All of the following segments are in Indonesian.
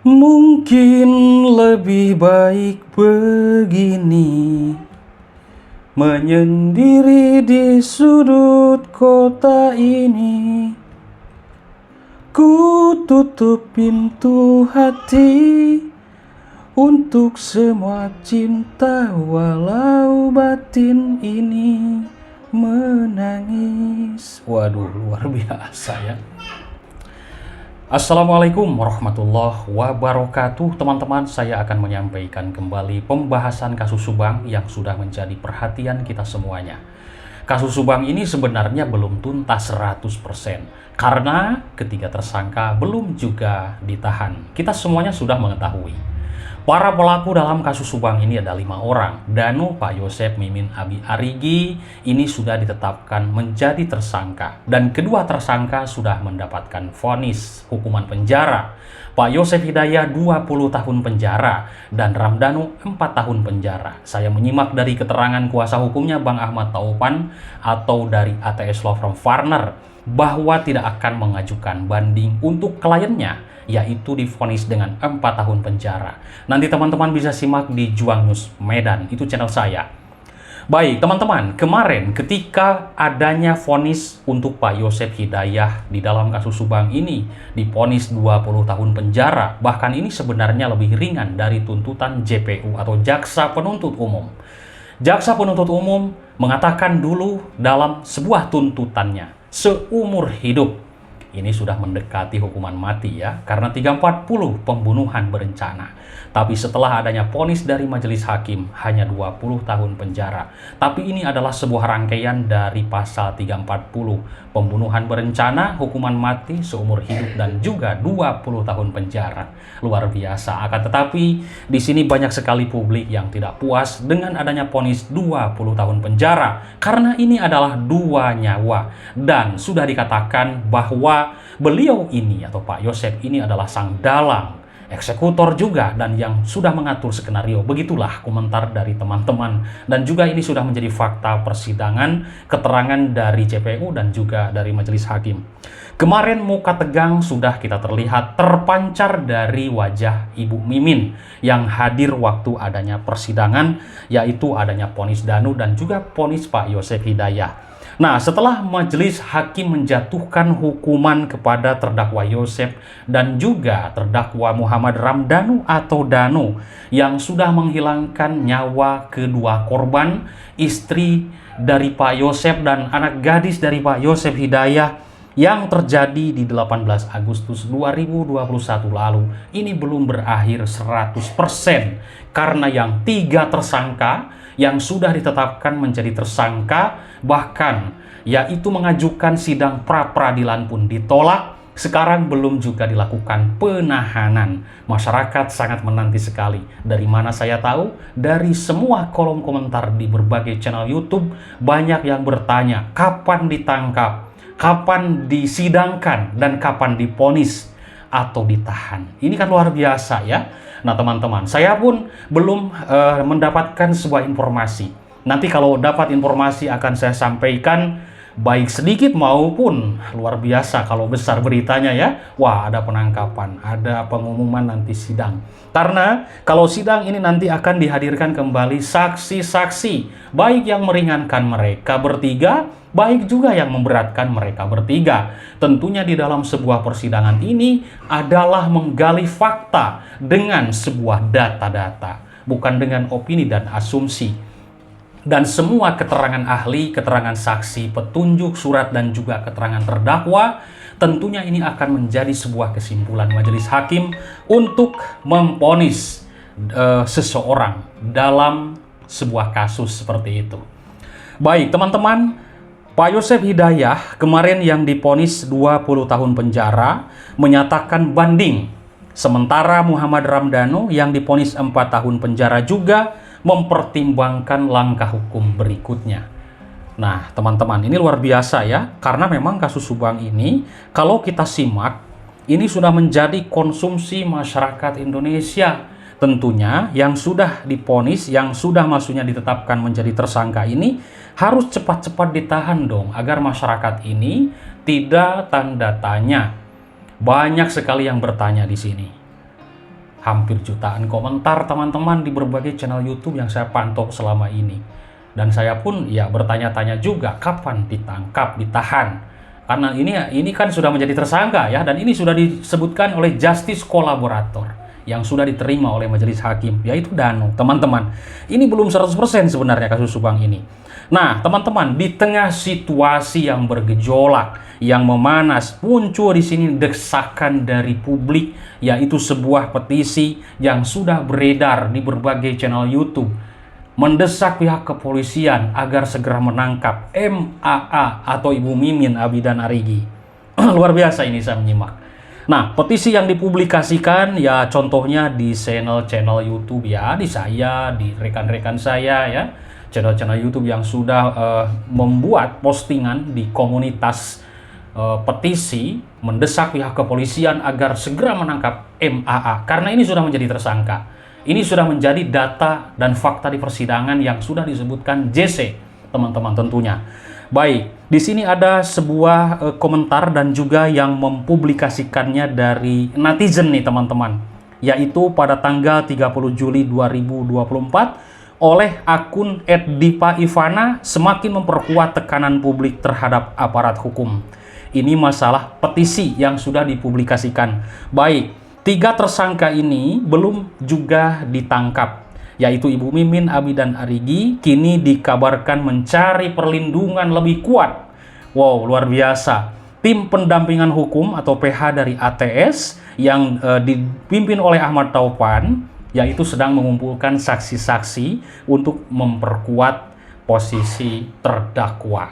Mungkin lebih baik begini, menyendiri di sudut kota ini. Ku tutup pintu hati untuk semua cinta, walau batin ini menangis. Waduh, luar biasa ya. Assalamualaikum warahmatullahi wabarakatuh. Teman-teman, saya akan menyampaikan kembali pembahasan kasus Subang yang sudah menjadi perhatian kita semuanya. Kasus Subang ini sebenarnya belum tuntas 100%, karena ketiga tersangka belum juga ditahan. Kita semuanya sudah mengetahui. Para pelaku dalam kasus Subang ini ada 5 orang. Danu, Pak Yosep, Mimin, Abi Arigi ini sudah ditetapkan menjadi tersangka. Dan kedua tersangka sudah mendapatkan vonis hukuman penjara. Pak Yosep Hidayah 20 tahun penjara dan Ramdhanu 4 tahun penjara. Saya menyimak dari keterangan kuasa hukumnya Bang Ahmad Taufan atau dari ATS Law Firm Farner bahwa tidak akan mengajukan banding untuk kliennya, yaitu divonis dengan 4 tahun penjara. Nanti teman-teman bisa simak di Juang News Medan, itu channel saya. Baik teman-teman, kemarin ketika adanya vonis untuk Pak Yosep Hidayah di dalam kasus Subang ini divonis 20 tahun penjara, bahkan ini sebenarnya lebih ringan dari tuntutan JPU atau Jaksa Penuntut Umum. Jaksa Penuntut Umum mengatakan dulu dalam sebuah tuntutannya, seumur hidup. Ini sudah mendekati hukuman mati ya, karena 340 pembunuhan berencana. Tapi setelah adanya vonis dari majelis hakim hanya 20 tahun penjara. Tapi ini adalah sebuah rangkaian dari pasal 340, pembunuhan berencana, hukuman mati, seumur hidup, dan juga 20 tahun penjara. Luar biasa. Akan tetapi di sini banyak sekali publik yang tidak puas dengan adanya vonis 20 tahun penjara, karena ini adalah 2 nyawa. Dan sudah dikatakan bahwa beliau ini atau Pak Yosep ini adalah sang dalang, eksekutor juga, dan yang sudah mengatur skenario. Begitulah komentar dari teman-teman, dan juga ini sudah menjadi fakta persidangan, keterangan dari JPU dan juga dari majelis hakim. Kemarin muka tegang sudah kita terlihat terpancar dari wajah Ibu Mimin yang hadir waktu adanya persidangan, yaitu adanya vonis Danu dan juga vonis Pak Yosep Hidayah. Nah, setelah majelis hakim menjatuhkan hukuman kepada terdakwa Yosep dan juga terdakwa Muhammad Ramdhanu atau Danu yang sudah menghilangkan nyawa kedua korban, istri dari Pak Yosep dan anak gadis dari Pak Yosep Hidayah yang terjadi di 18 Agustus 2021 lalu, ini belum berakhir 100%, karena yang 3 tersangka yang sudah ditetapkan menjadi tersangka, bahkan yaitu mengajukan sidang pra-peradilan pun ditolak. Sekarang belum juga dilakukan penahanan. Masyarakat sangat menanti sekali. Dari mana saya tahu? Dari semua kolom komentar di berbagai channel YouTube, banyak yang bertanya kapan ditangkap, kapan disidangkan, dan kapan divonis atau ditahan. Ini kan luar biasa ya. Nah teman-teman, saya pun belum mendapatkan sebuah informasi. Nanti kalau dapat informasi akan saya sampaikan, baik sedikit maupun luar biasa kalau besar beritanya ya. Wah, ada penangkapan, ada pengumuman nanti sidang. Karena kalau sidang ini nanti akan dihadirkan kembali saksi-saksi, baik yang meringankan mereka bertiga, baik juga yang memberatkan mereka bertiga. Tentunya di dalam sebuah persidangan ini adalah menggali fakta dengan sebuah data-data, bukan dengan opini dan asumsi. Dan semua keterangan ahli, keterangan saksi, petunjuk, surat, dan juga keterangan terdakwa, tentunya ini akan menjadi sebuah kesimpulan majelis hakim untuk memvonis seseorang dalam sebuah kasus seperti itu. Baik teman-teman, Pak Yosep Hidayah kemarin yang divonis 20 tahun penjara menyatakan banding. Sementara Muhammad Ramdhanu yang divonis 4 tahun penjara juga mempertimbangkan langkah hukum berikutnya. Nah, teman-teman, ini luar biasa ya, karena memang kasus Subang ini, kalau kita simak, ini sudah menjadi konsumsi masyarakat Indonesia. Tentunya yang sudah divonis, yang sudah maksudnya ditetapkan menjadi tersangka ini harus cepat-cepat ditahan dong, agar masyarakat ini tidak tanda tanya. Banyak sekali yang bertanya di sini. Hampir jutaan komentar teman-teman di berbagai channel YouTube yang saya pantau selama ini. Dan saya pun ya bertanya-tanya juga kapan ditangkap, ditahan. Karena ini kan sudah menjadi tersangka ya, dan ini sudah disebutkan oleh justice kolaborator yang sudah diterima oleh majelis hakim, yaitu Dano. Teman-teman, ini belum 100% sebenarnya kasus Subang ini. Nah, teman-teman, di tengah situasi yang bergejolak, yang memanas, muncul di sini desakan dari publik, yaitu sebuah petisi yang sudah beredar di berbagai channel YouTube, mendesak pihak kepolisian agar segera menangkap MAA atau Ibu Mimin Abidan Arigi. Luar biasa ini saya menyimak. Nah, petisi yang dipublikasikan ya contohnya di channel-channel YouTube ya, di saya, di rekan-rekan saya ya, channel-channel YouTube yang sudah membuat postingan di komunitas petisi mendesak pihak kepolisian agar segera menangkap MAA karena ini sudah menjadi tersangka. Ini sudah menjadi data dan fakta di persidangan yang sudah disebutkan JC, teman-teman tentunya. Baik, di sini ada sebuah komentar dan juga yang mempublikasikannya dari netizen nih teman-teman, yaitu pada tanggal 30 Juli 2024 oleh akun @dipa_ivana semakin memperkuat tekanan publik terhadap aparat hukum. Ini masalah petisi yang sudah dipublikasikan. Baik, 3 tersangka ini belum juga ditangkap, yaitu Ibu Mimin Abidan Arigi kini dikabarkan mencari perlindungan lebih kuat. Wow, luar biasa. Tim pendampingan hukum atau PH dari ATS yang dipimpin oleh Ahmad Taufan, yaitu sedang mengumpulkan saksi-saksi untuk memperkuat posisi terdakwa.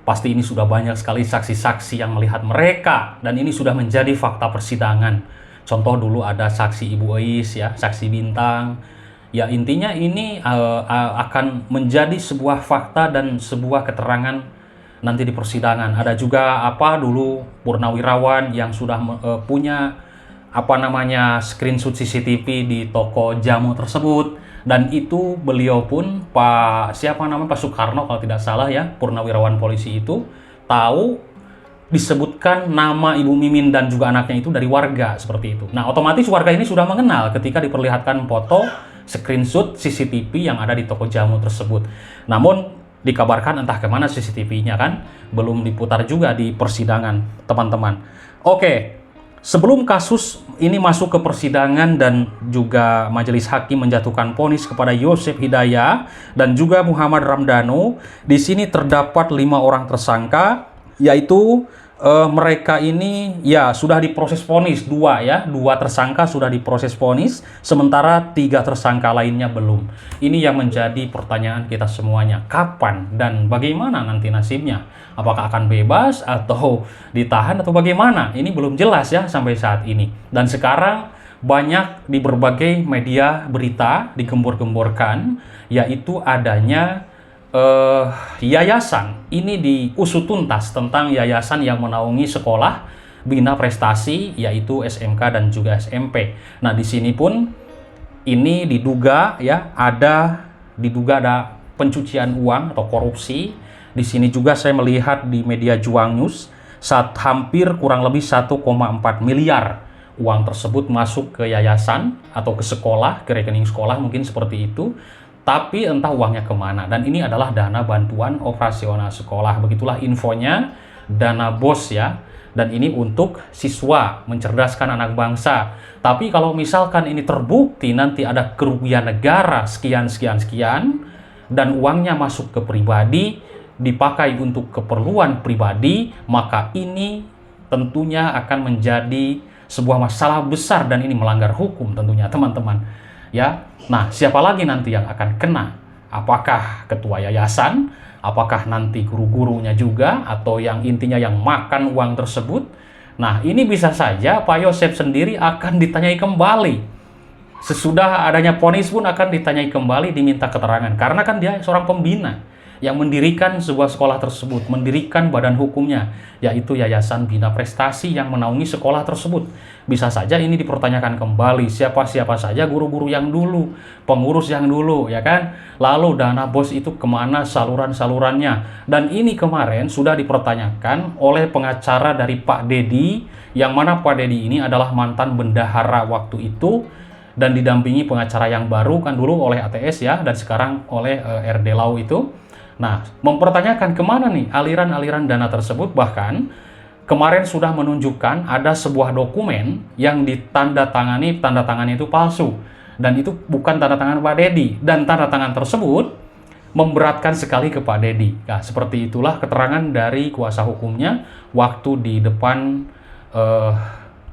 Pasti ini sudah banyak sekali saksi-saksi yang melihat mereka, dan ini sudah menjadi fakta persidangan. Contoh dulu ada saksi Ibu Eis ya, saksi Bintang. Ya intinya ini akan menjadi sebuah fakta dan sebuah keterangan nanti di persidangan. Ada juga dulu Purnawirawan yang sudah punya screenshot CCTV di toko jamu tersebut. Dan itu beliau pun Pak Soekarno kalau tidak salah ya, Purnawirawan polisi itu tahu disebutkan nama Ibu Mimin dan juga anaknya itu dari warga seperti itu. Nah, otomatis warga ini sudah mengenal ketika diperlihatkan foto screenshot CCTV yang ada di toko jamu tersebut. Namun dikabarkan entah kemana CCTV-nya kan belum diputar juga di persidangan, teman-teman. Oke. Sebelum kasus ini masuk ke persidangan dan juga majelis hakim menjatuhkan vonis kepada Yosef Hidayah dan juga Muhammad Ramdhanu, di sini terdapat 5 orang tersangka, yaitu mereka ini ya sudah diproses vonis 2 tersangka sudah diproses vonis, sementara 3 tersangka lainnya belum. Ini yang menjadi pertanyaan kita semuanya, kapan dan bagaimana nanti nasibnya? Apakah akan bebas atau ditahan atau bagaimana? Ini belum jelas ya sampai saat ini. Dan sekarang banyak di berbagai media berita digembor-gemborkan, yaitu adanya yayasan. Ini diusut tuntas tentang yayasan yang menaungi sekolah bina prestasi, yaitu SMK dan juga SMP. Nah, di sini pun ini diduga ada pencucian uang atau korupsi. Di sini juga saya melihat di media Juang News hampir kurang lebih 1,4 miliar uang tersebut masuk ke yayasan atau ke sekolah, ke rekening sekolah mungkin seperti itu. Tapi entah uangnya kemana, dan ini adalah dana bantuan operasional sekolah. Begitulah infonya, dana BOS ya, dan ini untuk siswa, mencerdaskan anak bangsa. Tapi kalau misalkan ini terbukti nanti ada kerugian negara sekian, dan uangnya masuk ke pribadi, dipakai untuk keperluan pribadi, maka ini tentunya akan menjadi sebuah masalah besar dan ini melanggar hukum tentunya, teman-teman. Ya, nah siapa lagi nanti yang akan kena? Apakah ketua yayasan? Apakah nanti guru-gurunya juga? Atau yang intinya yang makan uang tersebut? Nah, ini bisa saja Pak Yosef sendiri akan ditanyai kembali. Sesudah adanya vonis pun akan ditanyai kembali, diminta keterangan. Karena kan dia seorang pembina. yang mendirikan sebuah sekolah tersebut, mendirikan badan hukumnya, yaitu Yayasan Bina Prestasi yang menaungi sekolah tersebut. Bisa saja ini dipertanyakan kembali, siapa-siapa saja guru-guru yang dulu, pengurus yang dulu, ya kan? Lalu dana BOS itu kemana saluran-salurannya? Dan ini kemarin sudah dipertanyakan oleh pengacara dari Pak Dedi, yang mana Pak Dedi ini adalah mantan bendahara waktu itu, dan didampingi pengacara yang baru kan dulu oleh ATS ya, dan sekarang oleh RD Lau itu. Nah, mempertanyakan kemana nih aliran-aliran dana tersebut. Bahkan kemarin sudah menunjukkan ada sebuah dokumen yang tanda tangannya itu palsu, dan itu bukan tanda tangan Pak Dedi, dan tanda tangan tersebut memberatkan sekali ke Pak Dedi. Nah, seperti itulah keterangan dari kuasa hukumnya waktu di depan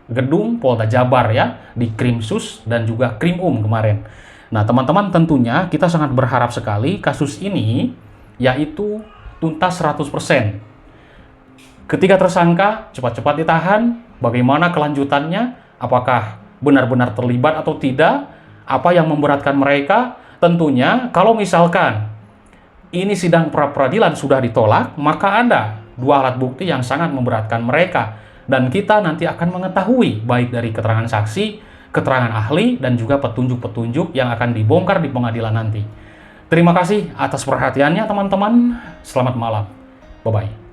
gedung Polda Jabar ya, di Krimsus dan juga Krimum kemarin. Nah, teman-teman, tentunya kita sangat berharap sekali kasus ini yaitu tuntas 100%. Ketika tersangka cepat-cepat ditahan, bagaimana kelanjutannya? Apakah benar-benar terlibat atau tidak? Apa yang memberatkan mereka? Tentunya kalau misalkan ini sidang pra-peradilan sudah ditolak, maka ada dua alat bukti yang sangat memberatkan mereka. Dan kita nanti akan mengetahui baik dari keterangan saksi, keterangan ahli, dan juga petunjuk-petunjuk yang akan dibongkar di pengadilan nanti. Terima kasih atas perhatiannya teman-teman. Selamat malam. Bye-bye.